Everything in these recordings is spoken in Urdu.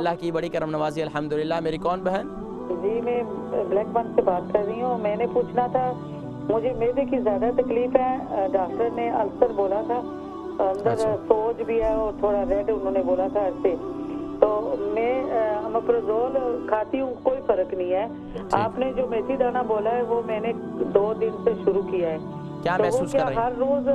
اللہ کی بڑی کرم نوازی الحمدللہ۔ میری کون بہن؟ جی میں بلیک بن سے بات کر رہی ہوں۔ میں نے پوچھنا تھا، مجھے معدے کی زیادہ تکلیف ہے، ڈاکٹر نے السر بولا تھا، اندر سوج بھی ہے اور تھوڑا ریڈ انہوں نے بولا تھا ایسے، تو میں امپروزول کھاتی ہوں، کوئی فرق نہیں ہے۔ آپ نے جو میتھی دانہ بولا ہے وہ میں نے 2 دن سے شروع کیا ہے۔ کیا محسوس کر رہی ہیں؟ ہر روز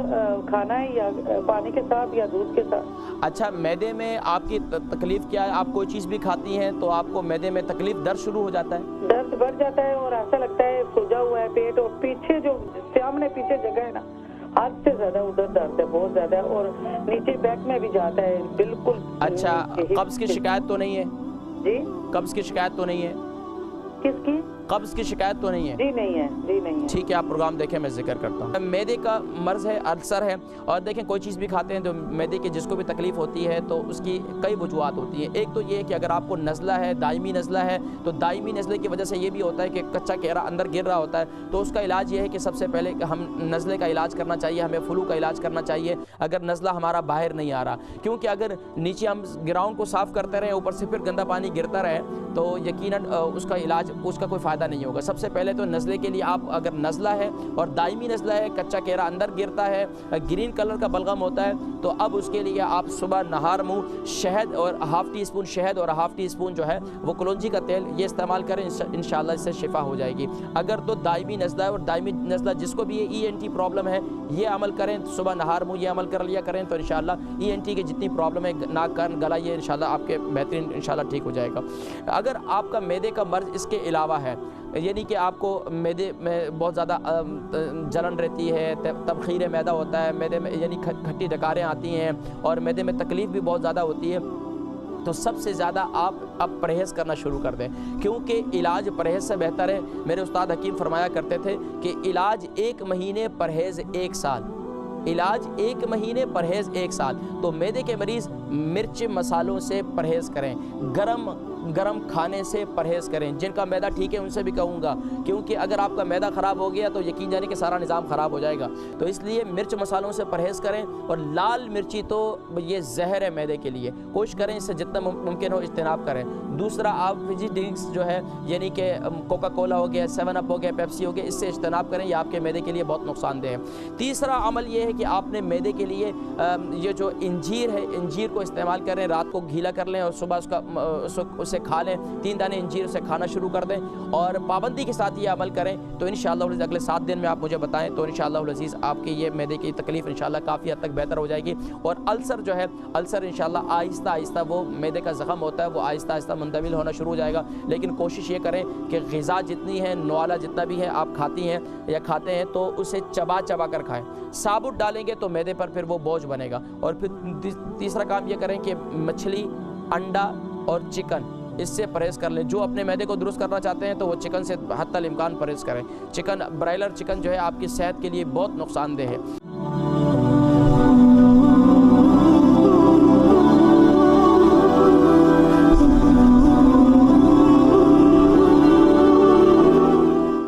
کھانا ہے یا پانی کے ساتھ یا دودھ کے ساتھ؟ اچھا، معدے میں آپ کی تکلیف کیا ہے؟ آپ کوئی چیز بھی کھاتی ہیں تو آپ کو معدے میں تکلیف، درد شروع ہو جاتا ہے؟ درد بڑھ جاتا ہے اور ایسا لگتا ہے سوجا ہوا ہے پیٹ، اور پیچھے جو سامنے پیچھے جگہ ہے نا، حد سے زیادہ ادھر درد ہے، بہت زیادہ، اور نیچے بیک میں بھی جاتا ہے بالکل۔ اچھا، قبض کی شکایت تو نہیں ہے؟ جی قبض کی شکایت تو نہیں ہے؟ کس کی؟ قبض کی شکایت تو نہیں ہے؟ جی نہیں ہے، جی نہیں ہے۔ ٹھیک ہے، آپ پروگرام دیکھیں، میں ذکر کرتا ہوں۔ معدے کا مرض ہے، السر ہے، اور دیکھیں کوئی چیز بھی کھاتے ہیں تو معدے کی جس کو بھی تکلیف ہوتی ہے تو اس کی کئی وجوہات ہوتی ہیں۔ ایک تو یہ ہے کہ اگر آپ کو نزلہ ہے، دائمی نزلہ ہے، تو دائمی نزلے کی وجہ سے یہ بھی ہوتا ہے کہ کچا کیرا اندر گر رہا ہوتا ہے، تو اس کا علاج یہ ہے کہ سب سے پہلے ہم نزلے کا علاج کرنا چاہیے، ہمیں فلو کا علاج کرنا چاہیے اگر نزلہ ہمارا باہر نہیں آ رہا، کیونکہ اگر نیچے ہم گراؤنڈ کو صاف کرتے رہیں، اوپر سے پھر گندا پانی گرتا رہے تو یقیناً اس کا علاج، اس کا کوئی فائدہ نہیں ہوگا۔ سب سے پہلے تو نزلے کے لیے آپ اگر نزلہ ہے اور دائمی نزلہ ہے، کچا کیرا اندر گرتا ہے، گرین کلر کا بلغم ہوتا ہے، تو اب اس کے لیے آپ صبح نہار منہ شہد اور ½ ٹی اسپون شہد اور ½ ٹی اسپون جو ہے وہ کلونجی کا تیل یہ استعمال کریں، انشاءاللہ اس سے شفا ہو جائے گی۔ اگر تو دائمی نزلہ ہے اور دائمی نزلہ جس کو بھی یہ ENT پرابلم ہے یہ عمل کریں، صبح نہار منہ یہ عمل کر لیا کریں تو انشاءاللہ ENT کی جتنی پرابلم ہے، ناک کان گلا، یہ انشاءاللہ آپ کے بہترین انشاءاللہ ٹھیک ہو جائے گا۔ اگر آپ کا معدے کا مرض اس کے علاوہ ہے، یعنی کہ آپ کو معدے میں بہت زیادہ جلن رہتی ہے، تبخیر معدہ ہوتا ہے، معدے میں یعنی کھٹی ڈکاریں آتی ہیں اور معدے میں تکلیف بھی بہت زیادہ ہوتی ہے، تو سب سے زیادہ آپ اب پرہیز کرنا شروع کر دیں، کیونکہ علاج پرہیز سے بہتر ہے۔ میرے استاد حکیم فرمایا کرتے تھے کہ علاج 1 مہینے، پرہیز 1 سال، علاج 1 مہینے، پرہیز 1 سال۔ تو معدے کے مریض مرچ مسالوں سے پرہیز کریں، گرم کھانے سے پرہیز کریں۔ جن کا معدہ ٹھیک ہے ان سے بھی کہوں گا، کیونکہ اگر آپ کا معدہ خراب ہو گیا تو یقین جانے کہ سارا نظام خراب ہو جائے گا، تو اس لیے مرچ مسالوں سے پرہیز کریں، اور لال مرچی تو یہ زہر ہے معدے کے لیے، کوشش کریں اس سے جتنا ممکن ہو اجتناب کریں۔ دوسرا، آپ فزی ڈرنکس جو ہے یعنی کہ کوکا کولا ہو گیا، 7 اپ ہو گیا، پیپسی ہو گیا، اس سے اجتناب کریں، یہ آپ کے معدے کے لیے بہت نقصان دہ ہے۔ تیسرا عمل یہ ہے کہ آپ نے معدے کے لیے یہ جو انجیر ہے، انجیر کو استعمال کریں، رات کو گھیلا کر لیں اور صبح اسے کھا لیں، 3 دانے انجیر سے کھانا شروع کر دیں، اور پابندی کے ساتھ یہ عمل کریں تو انشاءاللہ اگلے 7 دن میں آپ مجھے بتائیں تو انشاءاللہ العزیز آپ کی یہ معدے کی تکلیف انشاءاللہ کافی حد تک بہتر ہو جائے گی۔ اور السر جو ہے، السر انشاءاللہ آہستہ آہستہ، وہ معدے کا زخم ہوتا ہے، وہ آہستہ آہستہ منتقل ہونا شروع ہو جائے گا، لیکن کوشش یہ کریں کہ غذا جتنی ہے، نوالا جتنا بھی ہے آپ کھاتی ہیں یا کھاتے ہیں تو اسے چبا چبا کر کھائیں، ثابت ڈالیں گے تو معدے پر پھر وہ بوجھ بنے گا۔ اور پھر تیسرا کام یہ کریں کہ مچھلی، انڈا اور چکن، اس سے پرہیز کر لیں۔ جو اپنے معدے کو درست کرنا چاہتے ہیں تو وہ چکن سے حتی الامکان پرہیز کریں۔ چکن، برائلر چکن جو ہے آپ کی صحت کے لیے بہت نقصان دہ ہے۔